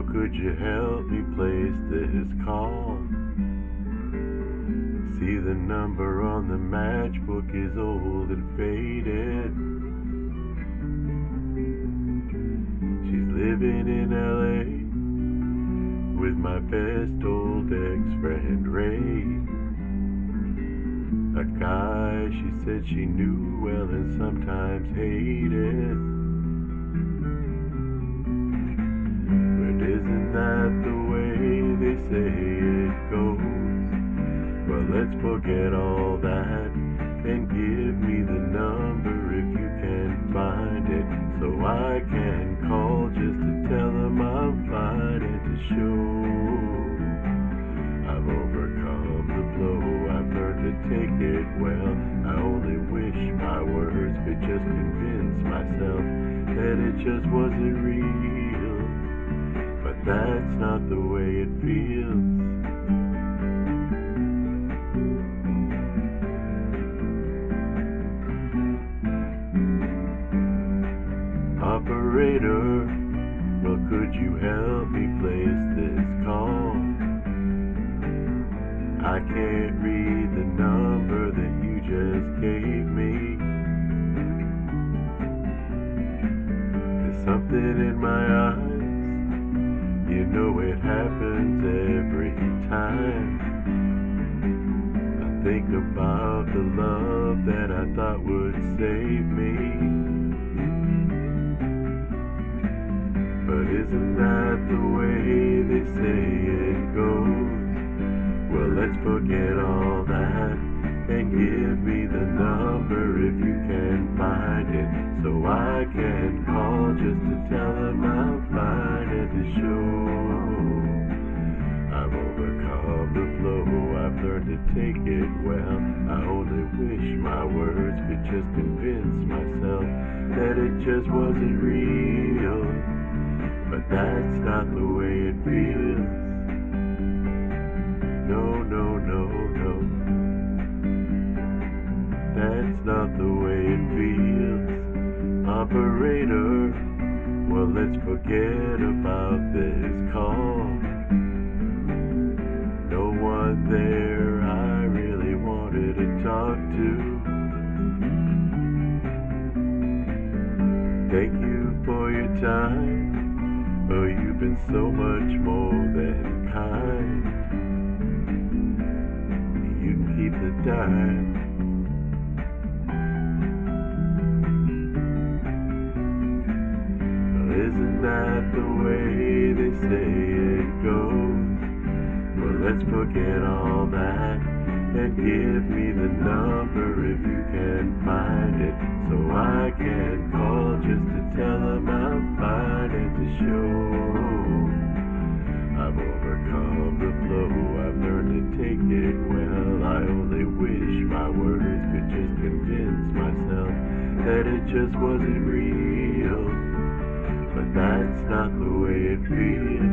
Well, could you help me place this call? See, the number on the matchbook is old and faded. She's living in LA with my best old ex-friend Ray, a guy she said she knew well and sometimes hated. But isn't that the way they say it goes? Well, let's forget all that and give me the number if you can find it, so I can call just to tell them I'm fine and to show I've overcome the blow. I've learned to take it well. I only wish my words could just convince myself that it just wasn't real, but that's not the way it feels. Operator, well, could you help me place this call? I can't read the number that you just gave me. There's something in my eyes, you know it happens every time. I think about the love that I thought would save me. But isn't that the way they say it goes? Well, let's forget all that and give me the number if you can find it, so I can call just to tell them I'm fine and to show I've overcome the blow. I've learned to take it well. I only wish my words could just convince myself that it just wasn't real, but that's not the way it feels. No, no, no, no. That's not the way it feels. Operator, well, let's forget about this call. No one there I really wanted to talk to. Thank you for your time. Oh, you've been so much more than kind. You can keep the dime. Well, isn't that the way they say it goes? Well, let's forget all that and give me the number if you can find it, so I can call just to tell them I'm fine and to show I've overcome the blow. I've learned to take it well. I only wish my words could just convince myself that it just wasn't real, but that's not the way it feels.